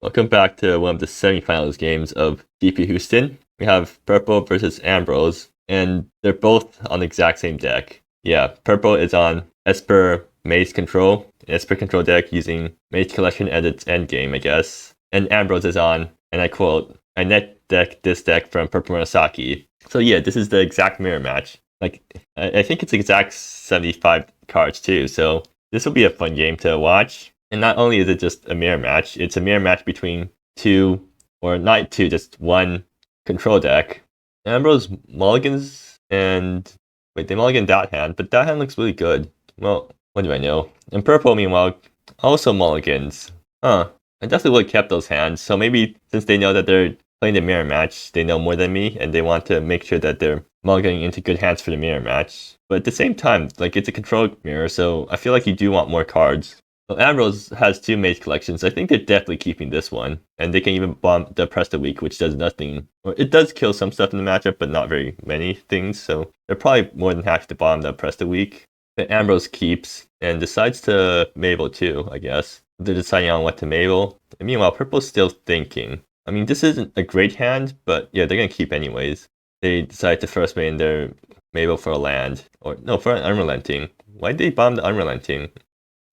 Welcome back to one of the semifinals games of DP Houston. We have Purple versus Ambrose, and they're both on the exact same deck. Yeah, Purple is on Esper Maze Control, an Esper Control deck using Maze Collection as its endgame, I guess. And Ambrose is on, and I quote, "I net deck this deck from Purplemurasaki." So yeah, this is the exact mirror match. I think it's exact 75 cards too, so this will be a fun game to watch. And not only is it just a mirror match, it's a mirror match between two, or not two, just one control deck. Ambrose mulligans, and wait, they mulligan that hand, but that hand looks really good. Well, what do I know? And Purple, meanwhile, also mulligans. I definitely would have kept those hands, so maybe since they know that they're playing the mirror match, they know more than me, and they want to make sure that they're mulliganing into good hands for the mirror match. But at the same time, it's a control mirror, so I feel like you do want more cards. Well, Ambrose has two Maze collections. I think they're definitely keeping this one. And they can even bomb the Press the Weak, which does nothing. Well, it does kill some stuff in the matchup, but not very many things. So they're probably more than happy to bomb the Press the Weak. But Ambrose keeps and decides to Mabel too, I guess. They're deciding on what to Mabel. And meanwhile, Purple's still thinking. I mean, this isn't a great hand, but yeah, they're going to keep anyways. They decide to first main their Mabel for a land. Or no, for an Unrelenting. Why did they bomb the Unrelenting?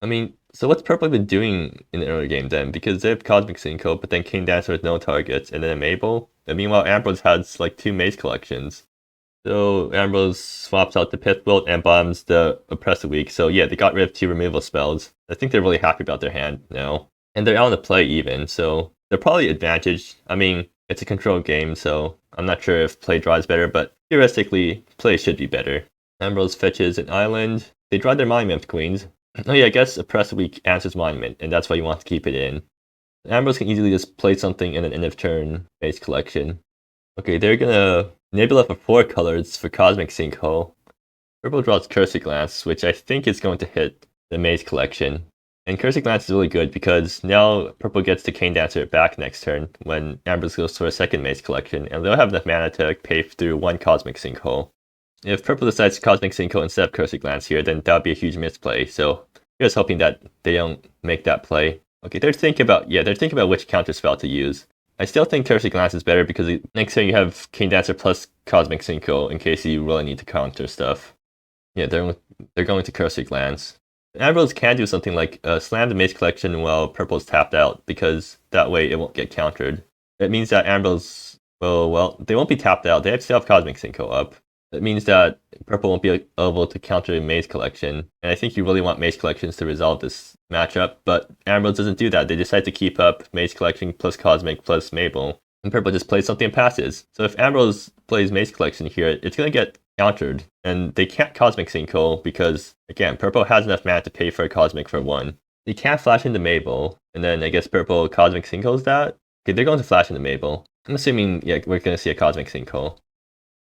I mean, so what's Purple been doing in the early game then? Because they have Cosmic Synco, but then King Dancer with no targets, and then a Mabel. And meanwhile, Ambrose has like two Maze collections. So Ambrose swaps out the Pith Wilt and bombs the Oppressive Weak. So yeah, they got rid of two removal spells. I think they're really happy about their hand now. And they're out on the play even, so they're probably advantaged. I mean, it's a control game, so I'm not sure if play draws better, but theoretically, play should be better. Ambrose fetches an island. They draw their Monument Queens. Oh yeah, I guess Oppressive Weak answers Monument, and that's why you want to keep it in. Ambrose can easily just play something in an end of turn base collection. Okay, they're gonna enable up for 4 colors for Cosmic Sinkhole. Purple draws Cursor Glance, which I think is going to hit the Maze collection. And Cursor Glance is really good because now Purple gets to Cane Dancer back next turn when Ambrose goes for a second Maze collection, and they'll have enough mana to pay through 1 Cosmic Sinkhole. If Purple decides to Cosmic Sinkhole instead of Cursor Glance here, then that would be a huge misplay, so you're just hoping that they don't make that play. Okay, they're thinking about which counter spell to use. I still think Cursor Glance is better because next turn you have King Dancer plus Cosmic Sinkhole in case you really need to counter stuff. Yeah, they're going to Cursor Glance. Ambrose can do something like slam the Maze collection while Purple's tapped out, because that way it won't get countered. It means that Ambrose, well, they won't be tapped out. They still have Cosmic Sinkhole up. That means that Purple won't be able to counter a Maze collection, and I think you really want Maze collections to resolve this matchup, but Ambrose doesn't do that. They decide to keep up Maze collection plus Cosmic plus Mabel, and Purple just plays something and passes. So if Ambrose plays Maze collection here, it's going to get countered, and they can't Cosmic Sinkhole because, again, Purple has enough mana to pay for a Cosmic for 1. They can't flash into Mabel, and then I guess Purple Cosmic Sinkholes that? Okay, they're going to flash into Mabel. I'm assuming, yeah, we're going to see a Cosmic Sinkhole.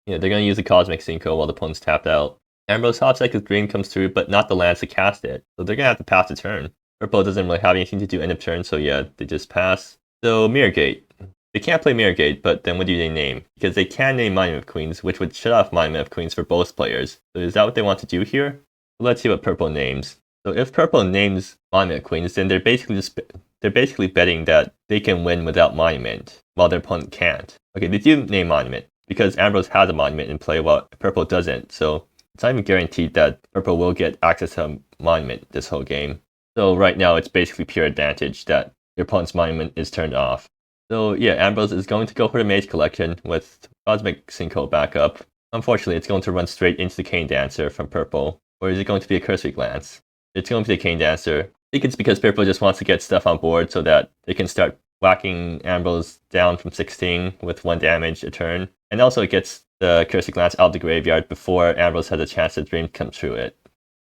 Yeah, they're going to use the Cosmic Sinkhole while the opponent's tapped out. Ambrose Hot Cycle's Dream comes through, but not the lands to cast it, so they're going to have to pass the turn. Purple doesn't really have anything to do end of turn, so yeah, they just pass. So Mirror Gate. They can't play Mirror Gate, but then what do they name? Because they can name Monument of Queens, which would shut off Monument of Queens for both players. So is that what they want to do here? Let's see what Purple names. So if Purple names Monument of Queens, then they're basically betting that they can win without Monument, while their opponent can't. Okay, they do name Monument, because Ambrose has a Monument in play while Purple doesn't, so it's not even guaranteed that Purple will get access to a Monument this whole game. So right now it's basically pure advantage that your opponent's Monument is turned off. So yeah, Ambrose is going to go for the Maze collection with Cosmic Sinkhole backup. Unfortunately, it's going to run straight into the Cane Dancer from Purple. Or is it going to be a Cursory Glance? It's going to be the Cane Dancer. I think it's because Purple just wants to get stuff on board so that they can start whacking Ambrose down from 16 with 1 damage a turn. And also it gets the Cursory Glance out of the graveyard before Ambrose has a chance to Dream come through it.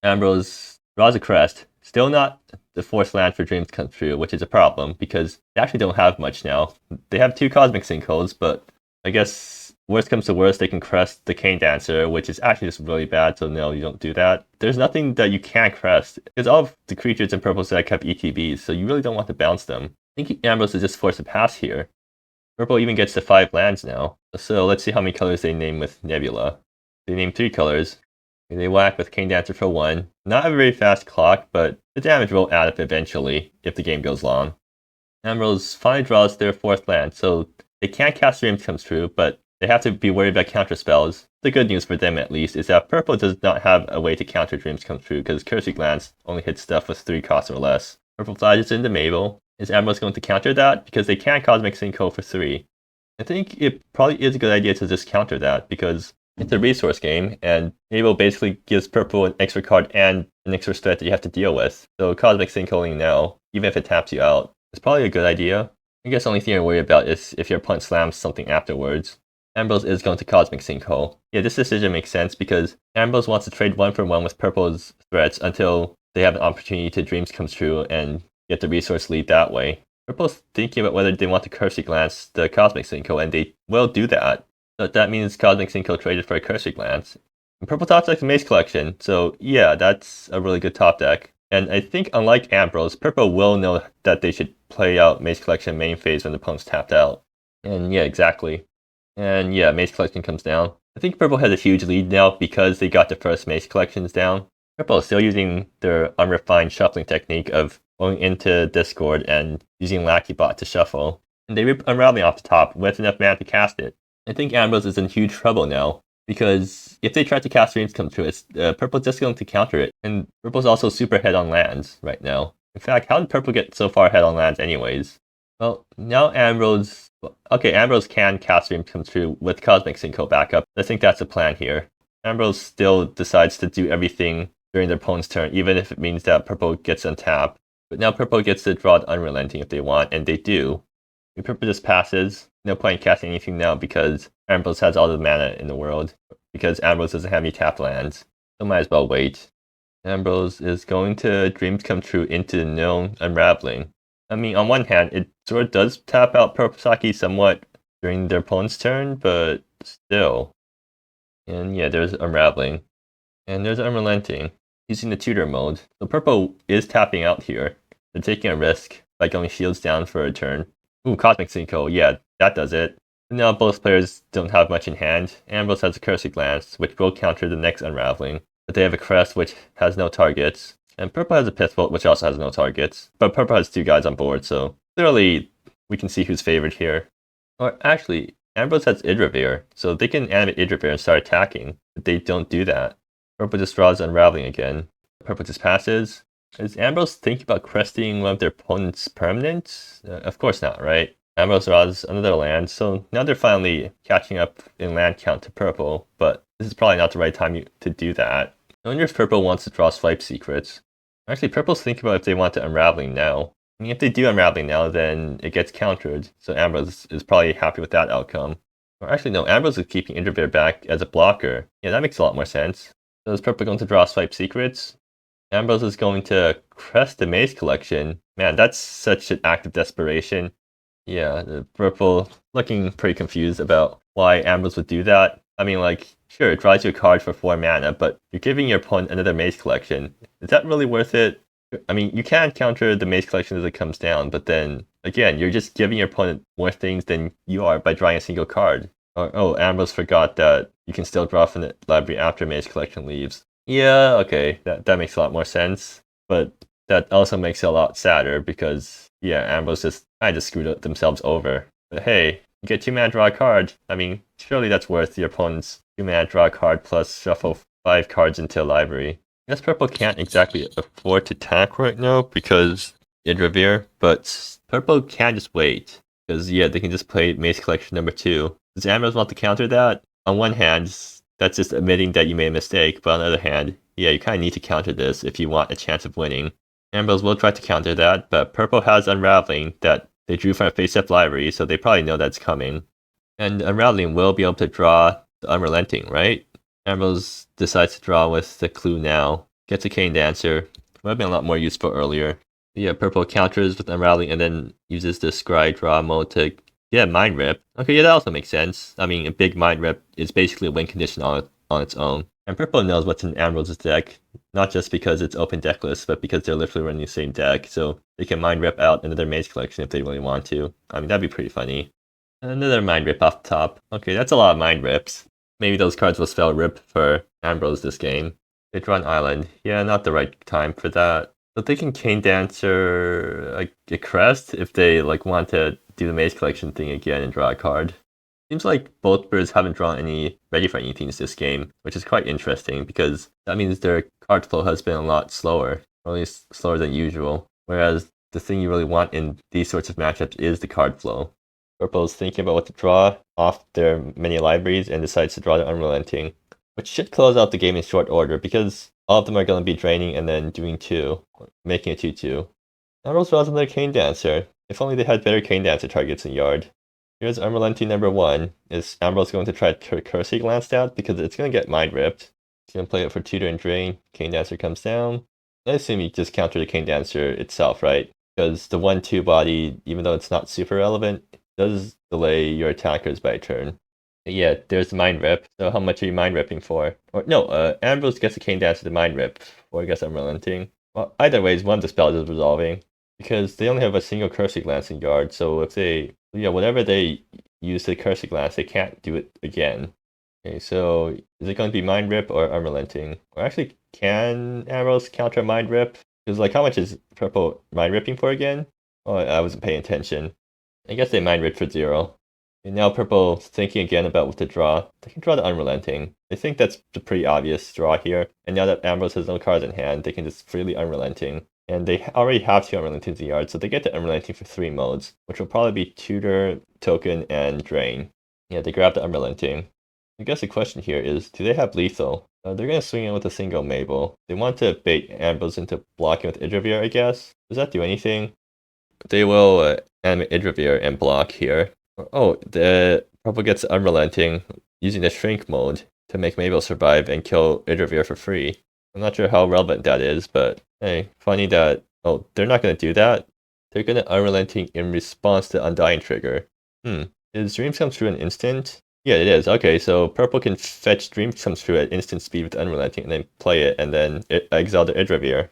Ambrose draws a Crest. Still not the 4th land for Dreams to come true, which is a problem, because they actually don't have much now. They have 2 Cosmic Sinkholes, but I guess worst comes to worst, they can crest the Cane Dancer, which is actually just really bad, so no, you don't do that. There's nothing that you can't crest, because all of the creatures in Purple's deck have ETBs, so you really don't want to bounce them. I think Ambrose is just forced to pass here. Purple even gets to 5 lands now, so let's see how many colors they name with Nebula. They name 3 colors. They whack with Cane Dancer for 1. Not a very fast clock, but the damage will add up eventually if the game goes long. Ambrose finally draws their 4th land, so they can't cast Dreams Comes True, but they have to be worried about counter spells. The good news for them, at least, is that Purple does not have a way to counter Dreams Come True, because Cursory Glance only hits stuff with 3 costs or less. Purple flashes into Mabel. Is Ambrose going to counter that? Because they can't Cosmic Sinkhole for 3. I think it probably is a good idea to just counter that, because it's a resource game, and Mabel basically gives Purple an extra card and an extra threat that you have to deal with. So Cosmic Sinkholing now, even if it taps you out, is probably a good idea. I guess the only thing I worry about is if your opponent slams something afterwards. Ambrose is going to Cosmic Sinkhole. Yeah, this decision makes sense because Ambrose wants to trade 1-for-1 with Purple's threats until they have an opportunity to Dreams Comes True and get the resource lead that way. Purple's thinking about whether they want to Cursory Glance the Cosmic Sinkhole, and they will do that. But that means Cosmic Sinkhole traded for a Cursory Glance. And Purple top deck's Maze Collection, so yeah, that's a really good top deck. And I think unlike Ambrose, Purple will know that they should play out Maze Collection main phase when the opponent's tapped out. And yeah, exactly. And yeah, Maze Collection comes down. I think Purple has a huge lead now because they got the first Maze Collections down. Purple is still using their unrefined shuffling technique of going into Discord and using LackeyBot to shuffle. And they rip Unraveling off the top with enough mana to cast it. I think Ambrose is in huge trouble now, because if they try to cast Dreams Come True, it's Purple's just going to counter it, and Purple's also super ahead on lands right now. In fact, how did Purple get so far ahead on lands anyways? Well, now Ambrose can cast Dreams Come True with Cosmic Sinkhole backup. I think that's the plan here. Ambrose still decides to do everything during their opponent's turn, even if it means that Purple gets untapped. But now Purple gets to draw the Unrelenting if they want, and they do. If Purple just passes, no point in casting anything now because Ambrose has all the mana in the world. Because Ambrose doesn't have any tapped lands. So might as well wait. Ambrose is going to Dreams Come True into no Unraveling. I mean, on one hand, it sort of does tap out Purplemurasaki somewhat during their opponent's turn, but still. And yeah, there's Unraveling. And there's Unrelenting, using the tutor mode. So Purple is tapping out here. They're taking a risk by going shields down for a turn. Ooh, Cosmic Sinkhole, yeah, that does it. Now both players don't have much in hand. Ambrose has a Cursory Glance, which will counter the next Unraveling. But they have a Crest, which has no targets. And Purple has a Pithbolt, which also has no targets. But Purple has 2 guys on board, so clearly we can see who's favored here. Or actually, Ambrose has Idravir, so they can animate Idravir and start attacking. But they don't do that. Purple just draws Unraveling again. Purple just passes. Is Ambrose thinking about cresting one of their opponent's permanents? Of course not, right? Ambrose draws another land, so now they're finally catching up in land count to Purple, but this is probably not the right time to do that. I wonder if Purple wants to draw Swipe Secrets. Actually, Purple's thinking about if they want to Unraveling now. I mean, if they do Unraveling now, then it gets countered, so Ambrose is probably happy with that outcome. Or actually, no, Ambrose is keeping Idravir back as a blocker. Yeah, that makes a lot more sense. So is Purple going to draw Swipe Secrets? Ambrose is going to crest the Maze Collection. Man, that's such an act of desperation. Yeah, the Purple looking pretty confused about why Ambrose would do that. I mean, like, sure, it draws you a card for 4 mana, but you're giving your opponent another Maze Collection. Is that really worth it? I mean, you can counter the Maze Collection as it comes down, but then, again, you're just giving your opponent more things than you are by drawing a single card. Or, oh, Ambrose forgot that you can still draw from the library after Maze Collection leaves. Yeah, okay, that makes a lot more sense. But that also makes it a lot sadder because, yeah, Ambrose just kind of screwed themselves over. But hey, you get 2 mana, draw a card. I mean, surely that's worth your opponent's 2 mana, draw a card plus shuffle 5 cards into a library. I guess Purple can't exactly afford to attack right now because Idravir, but Purple can just wait. Because, yeah, they can just play Maze Collection number 2. Does Ambrose want to counter that? On one hand, that's just admitting that you made a mistake, but on the other hand, yeah, you kind of need to counter this if you want a chance of winning. Ambrose will try to counter that, but Purple has Unraveling that they drew from a face-up library, so they probably know that's coming. And Unraveling will be able to draw the Unrelenting, right? Ambrose decides to draw with the clue now. Gets a Cane Dancer. Would have been a lot more useful earlier. Yeah, Purple counters with Unraveling and then uses the Scry draw mode to get Mind Rip. Okay, yeah, that also makes sense. I mean, a big Mind Rip is basically a win condition on its own. And Purple knows what's in Ambrose's deck, not just because it's open deck list, but because they're literally running the same deck, so they can Mind Rip out another Maze Collection if they really want to. I mean, that'd be pretty funny. Another Mind Rip off the top. Okay, that's a lot of Mind Rips. Maybe those cards will spell Rip for Ambrose this game. They draw an island. Yeah, not the right time for that. So they can Cane Dancer like a crest if they like want to do the Maze Collection thing again and draw a card. Seems like both birds haven't drawn any ready for anything this game, which is quite interesting because that means their card flow has been a lot slower, or at least slower than usual. Whereas the thing you really want in these sorts of matchups is the card flow. Purple's thinking about what to draw off their many libraries and decides to draw the Unrelenting, which should close out the game in short order because all of them are going to be draining and then doing 2, making a 2-2. Ambrose draws another Cane Dancer. If only they had better Cane Dancer targets in Yard. Here's Unrelenting number 1. Is Ambrose going to try to Cursing Lance that? Because it's going to get Mind Ripped. He's going to play it for Tutor and Drain. Cane Dancer comes down. I assume you just counter the Cane Dancer itself, right? Because the 1-2 body, even though it's not super relevant, does delay your attackers by a turn. Yeah, there's the Mind Rip. So how much are you Mind Ripping for? Or no, Ambrose gets a Cane Dancer to Mind Rip. Or I guess Unrelenting. Well, either way, one of the spells is resolving. Because they only have a single Cursing Lance in Yard, so if they, whatever they use the Cursing Lance, they can't do it again. Okay, so is it going to be Mind Rip or Unrelenting? Or actually, can Ambrose counter Mind Rip? Because like, how much is Purple Mind Ripping for again? Oh, I wasn't paying attention. I guess they Mind Rip for 0. And now Purple's thinking again about what to draw. They can draw the Unrelenting. I think that's the pretty obvious draw here. And now that Ambrose has no cards in hand, they can just freely Unrelenting. And they already have 2 Unrelentings in Yard, so they get the Unrelenting for 3 modes, which will probably be Tutor, Token, and Drain. Yeah, they grab the Unrelenting. I guess the question here is, do they have Lethal? They're going to swing in with a single Mabel. They want to bait Ambrose into blocking with Idravir, I guess. Does that do anything? They will animate Idravir and block here. Oh, the Purple gets Unrelenting using the Shrink mode to make Mabel survive and kill Idravir for free. I'm not sure how relevant that is, but hey, funny that, oh, they're not going to do that. They're going to Unrelenting in response to Undying trigger. Is Dreams Come True an instant? Yeah, it is. Okay, so Purple can fetch Dreams Come True at instant speed with Unrelenting and then play it and then exile the Idravir.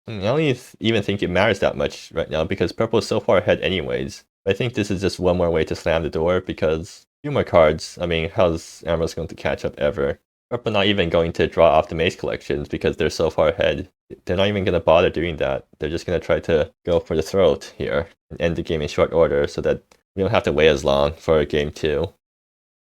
I don't even think it matters that much right now because Purple is so far ahead anyways. I think this is just one more way to slam the door because 2 more cards, I mean, how's Ambrose going to catch up ever? Purple not even going to draw off the Maze collections because they're so far ahead. They're not even going to bother doing that. They're just going to try to go for the throat here and end the game in short order so that we don't have to wait as long for game 2.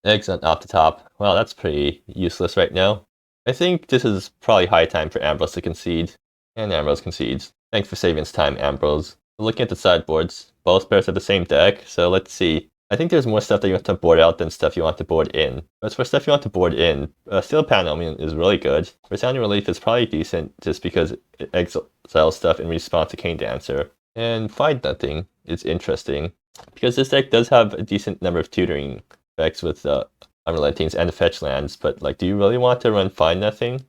Eggs off the top. Well, that's pretty useless right now. I think this is probably high time for Ambrose to concede. And Ambrose concedes. Thanks for saving us time, Ambrose. Looking at the sideboards, both pairs have the same deck, so let's see. I think there's more stuff that you want to board out than stuff you want to board in. But for stuff you want to board in, Steel Panel is really good. Resounding Relief is probably decent just because it exiles stuff in response to Cane Dancer. And Find Nothing is interesting because this deck does have a decent number of tutoring effects with Unrelentings and fetch lands, but like, do you really want to run Find Nothing?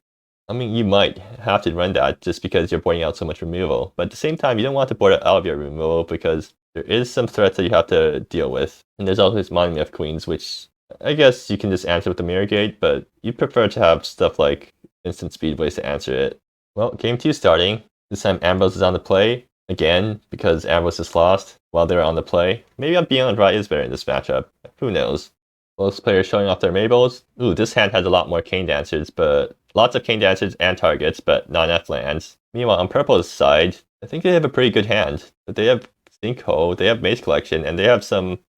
I mean, you might have to run that just because you're boarding out so much removal, but at the same time, you don't want to board out all of your removal because there is some threats that you have to deal with. And there's also this Monument of Queens, which I guess you can just answer with the Mirror Gate, but you prefer to have stuff like instant speed ways to answer it. Well, game 2 starting. This time Ambrose is on the play, again, because Ambrose is lost while they're on the play. Maybe Beyond Right is better in this matchup. Who knows? Both players showing off their Mabels. Ooh, this hand has a lot more Cane Dancers, but lots of Cane Dancers and targets, but not enough lands. Meanwhile, on Purple's side, I think they have a pretty good hand. But they have Sinkhole, they have Maze Collection, and they have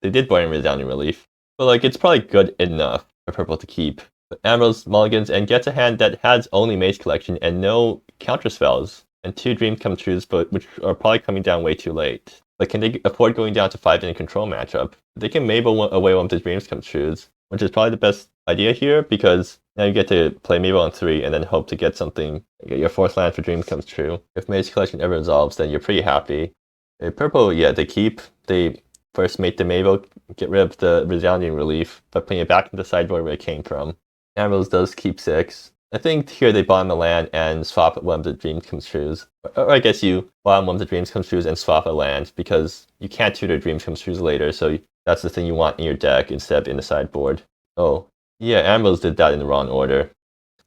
they did board in Resounding Relief. But like, it's probably good enough for Purple to keep. But Ambrose mulligans and gets a hand that has only Maze Collection and no counter spells. And 2 Dreams Come Trues, but which are probably coming down way too late. Like, can they afford going down to 5 in a control matchup? They can Mabel away one of the Dreams Come Trues, which is probably the best idea here because now you get to play Mabel on 3 and then hope to get something, get your 4th land for Dreams Comes True. If Maze Collection ever resolves, then you're pretty happy. Purple, yeah, they keep. They first mate the Mabel, get rid of the Resounding Relief, but putting it back in the sideboard where it came from. Ambrose does keep 6. I think here they bottom a land and swap one of the Dreams Comes Trues. Or I guess you bottom one of the Dreams Comes Trues and swap a land because you can't tutor Dreams Comes Trues later, so that's the thing you want in your deck instead of in the sideboard. Oh, yeah, Ambrose did that in the wrong order.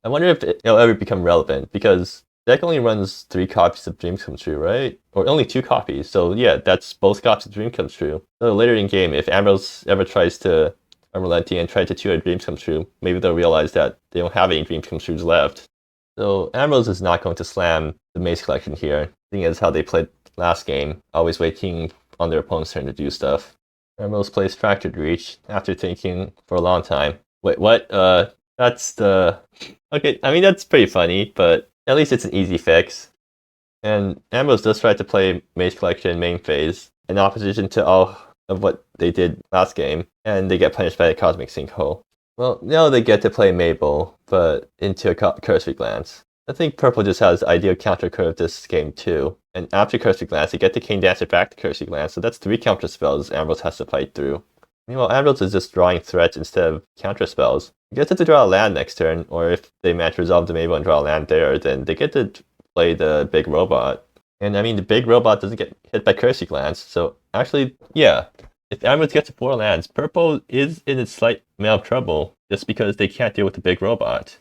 I wonder if it'll ever become relevant because the deck only runs 3 copies of Dreams Come True, right? Or only 2 copies, so yeah, that's both copies of Dreams Come True. So later in game, if Ambrose ever tries to Unrelenting and try to tutor Dreams Come True, maybe they'll realize that they don't have any Dreams Come Trues left. So Ambrose is not going to slam the Mace Collection here. Seeing as how they played last game, always waiting on their opponent's turn to do stuff. Ambrose plays Fractured Reach after thinking for a long time. Wait, what? That's the... Okay, I mean, that's pretty funny, but at least it's an easy fix. And Ambrose does try to play Mace Collection main phase, in opposition to all of what they did last game, and they get punished by the Cosmic Sinkhole. Well, now they get to play Mabel, but into a Cursory Glance. I think Purple just has ideal counter curve this game too. And after Cursory Glance, they get the Cane Dancer back to Cursory Glance, so that's 3 counter spells Ambrose has to fight through. Meanwhile, Ambrose is just drawing threats instead of counter spells. He gets to draw a land next turn, or if they manage to resolve the Mabel and draw a land there, then they get to play the big robot. And I mean, the big robot doesn't get hit by Cursory Glance, so actually, yeah. If Ambrose gets to 4 lands, Purple is in a slight amount of trouble just because they can't deal with the big robot.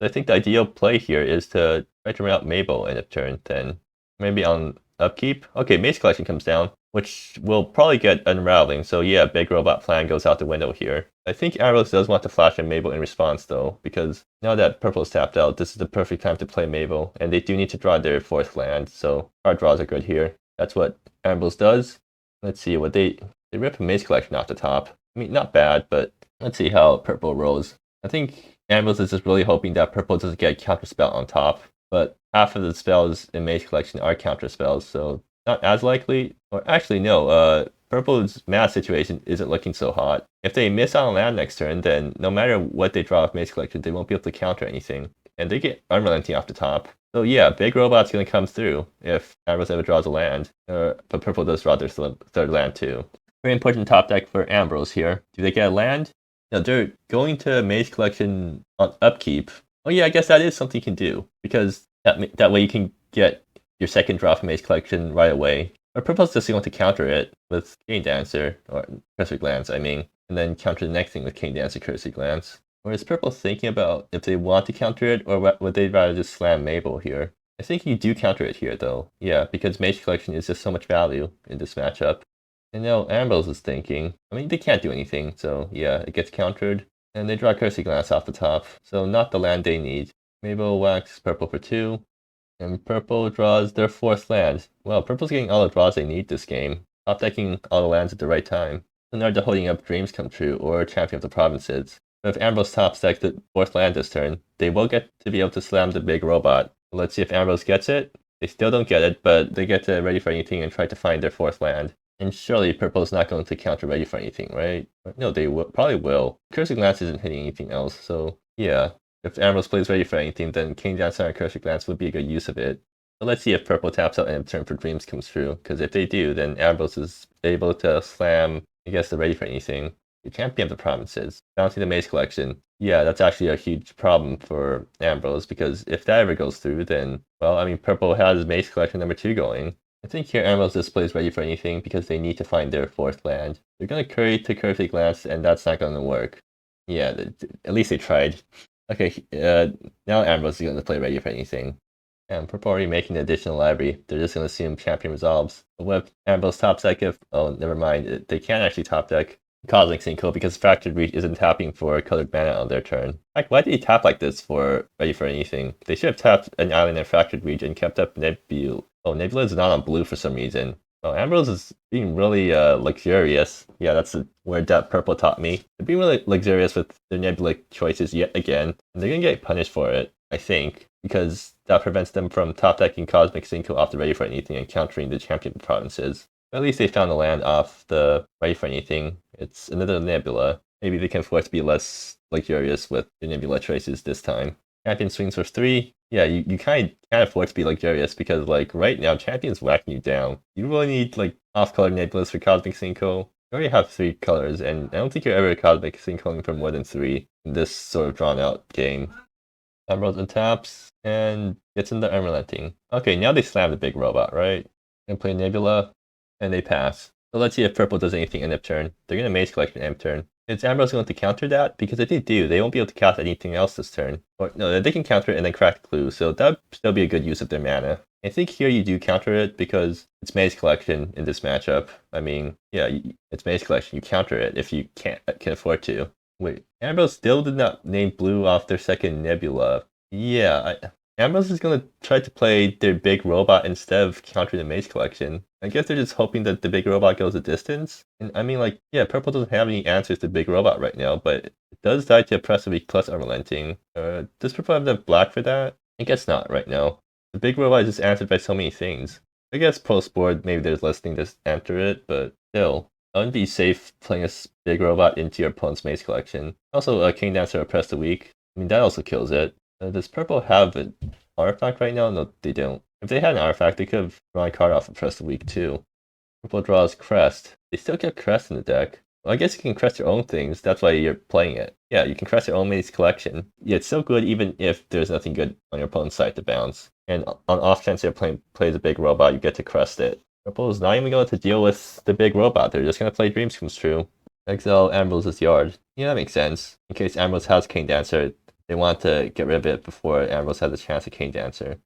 So I think the ideal play here is to try to run out Mabel in a turn, then maybe on upkeep. Okay, Mace Collection comes down, which will probably get Unraveling, so yeah, big robot plan goes out the window here. I think Ambrose does want to flash in Mabel in response though, because now that Purple is tapped out, this is the perfect time to play Mabel, and they do need to draw their 4th land, so card draws are good here. That's what Ambrose does. Let's see what they rip a Mace Collection off the top. I mean, not bad, but let's see how Purple rolls. I think Ambrose is just really hoping that Purple doesn't get a counter spell on top, but half of the spells in Mace Collection are counter spells, so not as likely. Or actually, no, Purple's mana situation isn't looking so hot. If they miss on a land next turn, then no matter what they draw off Mace Collection, they won't be able to counter anything. And they get Unrelenting off the top. So yeah, big robot's going to come through if Ambrose ever draws a land. But Purple does draw their 3rd land too. Very important top deck for Ambrose here. Do they get a land? No, they're going to Maze Collection on upkeep. Oh yeah, I guess that is something you can do, because that way you can get your 2nd draw from Maze Collection right away. Or Purple's just going to counter it with Cane Dancer, or Cursory Glance, I mean, and then counter the next thing with Cane Dancer, Cursory Glance. Or is Purple thinking about if they want to counter it, or would they rather just slam Mabel here? I think you do counter it here though, yeah, because Mage Collection is just so much value in this matchup. And now Ambrose is thinking, I mean, they can't do anything, so yeah, it gets countered. And they draw Cursory Glance off the top, so not the land they need. Mabel whacks Purple for 2, and Purple draws their 4th land. Well, Purple's getting all the draws they need this game, top decking all the lands at the right time. So now they're holding up Dreams Come True or Champion of the Provinces. But if Ambrose top decks the 4th land this turn, they will get to be able to slam the big robot. Let's see if Ambrose gets it. They still don't get it, but they get to Ready for Anything and try to find their 4th land. And surely Purple's not going to counter Ready for Anything, right? No, they probably will. Cursory Glance isn't hitting anything else, so yeah. If Ambrose plays Ready for Anything, then Cane Dancer and Cursory Glance would be a good use of it. So let's see if Purple taps out and turn for Dreams comes true, because if they do, then Ambrose is able to slam, I guess, the Ready for Anything. The Champion of the Provinces, bouncing the Maze Collection. Yeah, that's actually a huge problem for Ambrose, because if that ever goes through, then, well, I mean, Purple has Maze Collection number 2 going. I think here Ambrose just plays Ready for Anything because they need to find their 4th land. They're going to curry to Cursory Glance, and that's not going to work. Yeah, at least they tried. Okay, now Ambrose is going to play Ready for Anything. And Purple already making an additional library. They're just going to assume Champion resolves. But what if Ambrose top deck if... Oh, never mind. They can't actually top deck Cosmic Sinkhole because Fractured Reach isn't tapping for colored mana on their turn. Like, why did he tap like this for Ready for Anything? They should have tapped an island in Fractured Reach and kept up Nebula. Oh, Nebula is not on blue for some reason. Oh, Ambrose is being really luxurious. Yeah, that's the word that Purple taught me. They're being really luxurious with their Nebula choices yet again. And they're going to get punished for it, I think, because that prevents them from top decking Cosmic Sinkhole off the Ready for Anything and countering the Champion Provinces. But at least they found a land off the Ready for Anything. It's another Nebula. Maybe they can afford to be less luxurious with the Nebula choices this time. Champion swings for 3. Yeah, you kind of can't afford to be luxurious because, like, right now, Champion's whacking you down. You really need, like, off-color Nebulas for Cosmic Sinkhole. You already have 3 colors, and I don't think you're ever Cosmic Sinkholing for more than 3 in this sort of drawn-out game. Ambrose untaps and gets into Unrelenting. Okay, now they slam the big robot, right? And play Nebula, and they pass. So let's see if Purple does anything end of turn. They're going to Maze Collection end turn. Is Ambrose going to counter that? Because if they do, they won't be able to cast anything else this turn. Or no, they can counter it and then crack the clue, so that would still be a good use of their mana. I think here you do counter it because it's Maze Collection in this matchup. I mean, yeah, it's Maze Collection. You counter it if you can afford to. Wait, Ambrose still did not name blue off their second Nebula. Yeah, Ambrose is going to try to play their big robot instead of countering the Maze Collection. I guess they're just hoping that the big robot goes a distance. And I mean, like, yeah, Purple doesn't have any answers to big robot right now, but it does die to Oppressive Weak plus Unrelenting. Does Purple have enough black for that? I guess not right now. The big robot is just answered by so many things. I guess post-board, maybe there's less thing to answer it, but still. I wouldn't be safe playing a big robot into your opponent's Maze Collection. Also, King Dancer Oppress the Weak. I mean, that also kills it. Does Purple have an artifact right now? No, they don't. If they had an artifact, they could have drawn a card off Oppress the Weak too. Purple draws Crest. They still get Crest in the deck. Well, I guess you can crest your own things. That's why you're playing it. Yeah, you can crest your own Maze Collection. Yeah, it's so good even if there's nothing good on your opponent's side to bounce. And on off chance you're plays a big robot, you get to crest it. Purple is not even going to deal with the big robot. They're just going to play Dreams Comes True. Exile Ambrose's Yard. Yeah, that makes sense. In case Ambrose has King Dancer, they want to get rid of it before Ambrose has a chance at King Dancer.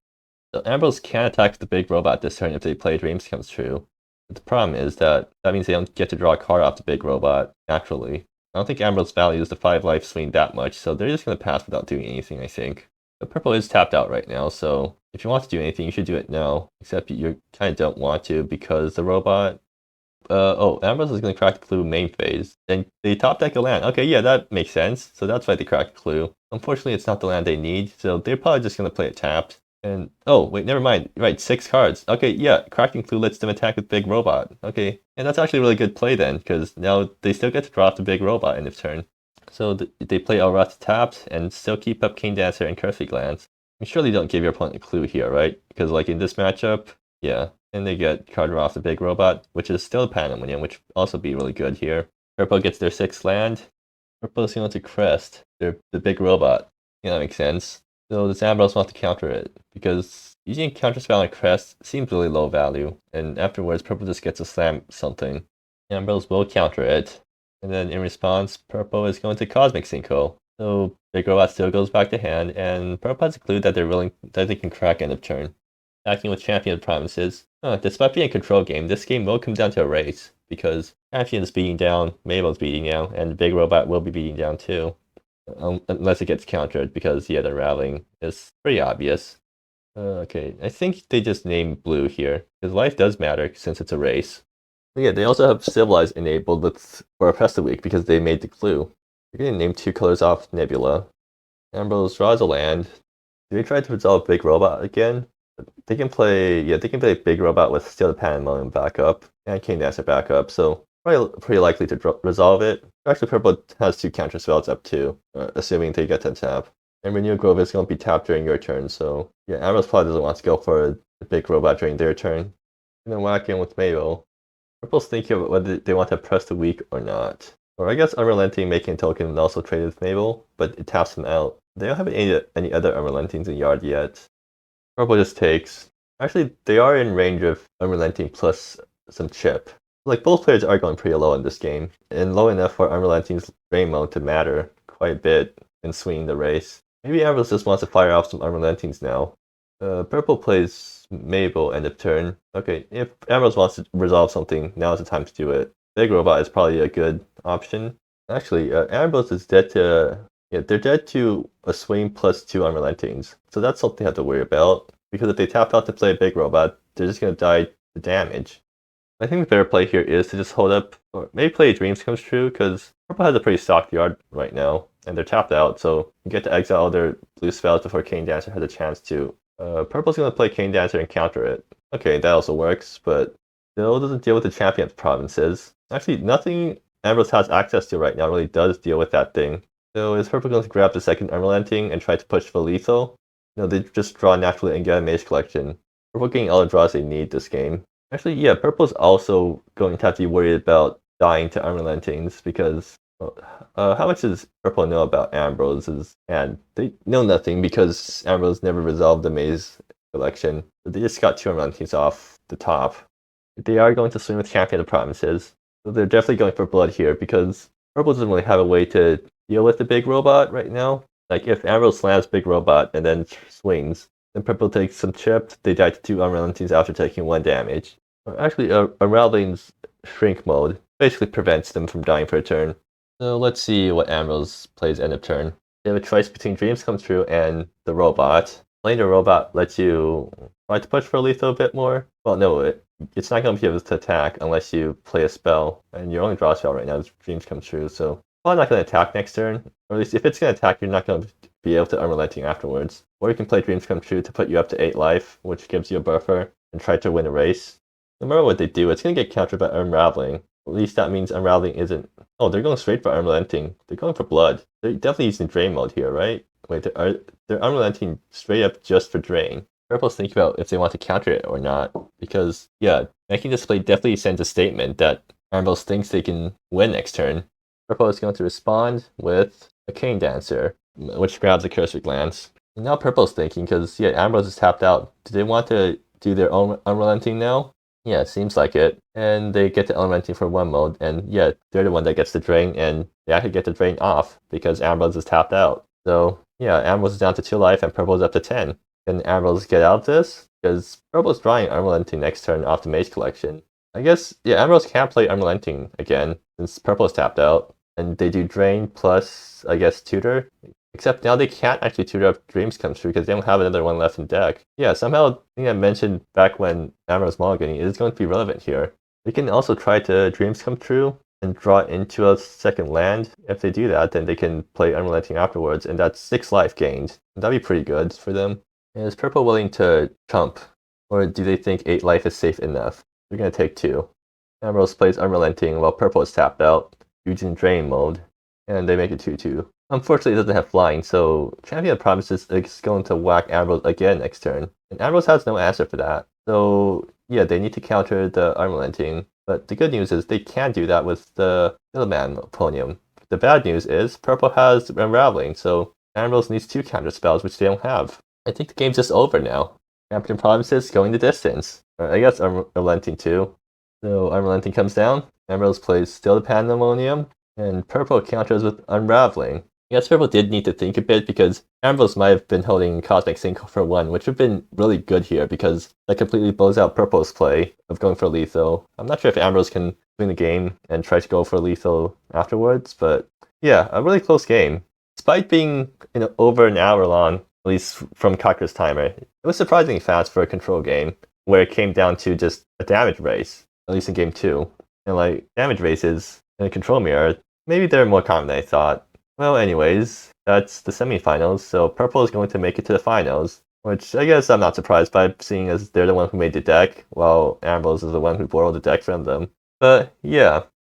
So Ambrose can attack the big robot this turn if they play Dreams Comes True. But the problem is that means they don't get to draw a card off the big robot naturally. I don't think Ambrose values the 5 life swing that much, so they're just going to pass without doing anything, I think. But Purple is tapped out right now, so if you want to do anything, you should do it now. Except you kind of don't want to because the robot... Ambrose is going to crack the clue main phase. Then they top deck a land. Okay, yeah, that makes sense. So that's why they cracked the clue. Unfortunately, it's not the land they need, so they're probably just going to play it tapped. And, oh, wait, never mind. Right, 6 cards. Okay, yeah, cracking clue lets them attack with big robot. Okay, and that's actually a really good play then, because now they still get to drop the big robot end of turn. So they play Alrata tapped and still keep up King Dancer and Curfew Glance. You surely don't give your opponent a clue here, right? Because like in this matchup, yeah. And they get carded off the big robot, which is still a Pandemonium, which would also be really good here. Purple gets their 6th land. Purple is going to crest the big robot. Yeah, that makes sense. So does Ambrose want to counter it? Because using a counter spell on crest seems really low value. And afterwards, Purple just gets to slam something. Ambrose will counter it. And then in response, Purple is going to Cosmic Sinkhole. So big robot still goes back to hand, and Purple has a clue that they can crack end of turn. Attacking with Champion Promises. Despite being a control game, this game will come down to a race, because Champion is beating down, Mabel's beating down, and the big robot will be beating down too. Unless it gets countered, because yeah, the rallying is pretty obvious. Okay, I think they just named blue here, because life does matter since it's a race. But yeah, they also have Civilize enabled for Oppress the Weak because they made the clue. You're going to name 2 colors off Nebula. Ambrose draws a land. Do they try to resolve Big Robot again? They can play Big Robot with still the Pandemonium backup and King Dancer backup, so probably pretty likely to resolve it. Actually, Purple has 2 counter spells up too, assuming they get to tap. And Renewal Grove is going to be tapped during your turn, so yeah, Ambrose probably doesn't want to go for the Big Robot during their turn. And then whack in with Mabel. Purple's thinking about whether they want to press the weak or not. Or I guess Unrelenting making a token and also trade with Mabel, but it taps them out. They don't have any other Unrelentings in yard yet. Purple just takes. Actually, they are in range of Unrelenting plus some chip. Like, both players are going pretty low in this game, and low enough for Unrelenting's drain mode to matter quite a bit in swinging the race. Maybe Ambrose just wants to fire off some Unrelentings now. Purple plays Mabel end of turn. Okay, if Ambrose wants to resolve something, now is the time to do it. Big Robot is probably a good option. Actually, Ambrose is dead to... Yeah, they're dead to a swing plus 2 Unrelentings. So that's something they have to worry about. Because if they tap out to play a Big Robot, they're just going to die to damage. I think the better play here is to just hold up, or maybe play Dreams Comes True, because Purple has a pretty stocked yard right now, and they're tapped out, so you get to exile their blue spells before King Dancer has a chance to. Purple's going to play King Dancer and counter it. Okay, that also works, but still doesn't deal with the Champion's provinces. Actually, nothing Ambrose has access to right now really does deal with that thing. So is Purple going to grab the second Unrelenting and try to push for lethal? No, they just draw naturally and get a Mage Collection. Purple getting all the draws they need this game. Actually, yeah, Purple's also going to have to be worried about dying to Unrelentings because how much does Purple know about Ambrose's? And they know nothing because Ambrose never resolved the Maze Collection. So they just got 2 Unrelentings off the top. They are going to swing with Champion of Promises. So they're definitely going for blood here because Purple doesn't really have a way to deal with the Big Robot right now. Like if Ambrose slams Big Robot and then swings, then Purple takes some chip, they die to 2 Unrelentings after taking 1 damage. Actually, Unraveling's shrink mode basically prevents them from dying for a turn. So let's see what Ambrose plays end of turn. They have a choice between Dreams Come True and the robot. Playing the robot lets you try to push for lethal a bit more. Well, no, it's not going to be able to attack unless you play a spell, and your only draw spell right now is Dreams Come True, so probably not going to attack next turn. Or at least if it's going to attack, you're not going to be able to Unrelenting afterwards. Or you can play Dreams Come True to put you up to 8 life, which gives you a buffer, and try to win a race. No matter what they do, it's going to get countered by Unraveling. At least that means Unraveling isn't... Oh, they're going straight for Unrelenting. They're going for Blood. They're definitely using Drain mode here, right? Wait, they're Unrelenting straight up just for Drain. Purple's thinking about if they want to counter it or not, because, yeah, making this play definitely sends a statement that Ambrose thinks they can win next turn. Purple is going to respond with a Cane Dancer, which grabs a Cursor Glance. And now Purple's thinking, because, yeah, Ambrose is tapped out. Do they want to do their own Unrelenting now? Yeah, seems like it. And they get the Unrelenting for 1 mode, and yeah, they're the one that gets the Drain, and they actually get the Drain off, because Ambrose is tapped out. So, yeah, Ambrose is down to 2 life, and Purple is up to 10. Can Ambrose get out of this? Because Purple's drawing Unrelenting next turn off the Maze collection. I guess, yeah, Ambrose can't play Unrelenting again, since Purple is tapped out. And they do Drain plus, I guess, Tutor. Except now they can't actually tutor up Dreams Come True because they don't have another one left in deck. Yeah, somehow, the thing I mentioned back when Ambrose mulliganing is going to be relevant here. They can also try to Dreams Come True and draw into a second land. If they do that, then they can play Unrelenting afterwards, and that's 6 life gained. That'd be pretty good for them. Is Purple willing to chump? Or do they think 8 life is safe enough? They're going to take 2. Ambrose plays Unrelenting while Purple is tapped out, using Drain mode, and they make it 2-2. Unfortunately, it doesn't have flying, so Champion of Promises is going to whack Ambrose again next turn. And Ambrose has no answer for that. So, yeah, they need to counter the Unrelenting. But the good news is they can do that with the Middleman Ponium. The bad news is Purple has Unraveling, so Ambrose needs 2 counter spells, which they don't have. I think the game's just over now. Champion of Promises going the distance. I guess Unrelenting too. So Unrelenting comes down. Ambrose plays Still the Pandemonium, and Purple counters with Unraveling. I guess Purple did need to think a bit because Ambrose might have been holding Cosmic Sync for 1, which would have been really good here because that completely blows out Purple's play of going for lethal. I'm not sure if Ambrose can win the game and try to go for lethal afterwards, but yeah, a really close game. Despite being over an hour long, at least from Cocker's timer, it was surprisingly fast for a control game where it came down to just a damage race, at least in game 2. And like, damage races in a control mirror, maybe they're more common than I thought. Well, anyways, that's the semifinals, so Purple is going to make it to the finals, which I guess I'm not surprised by, seeing as they're the one who made the deck, while Ambrose is the one who borrowed the deck from them. But yeah,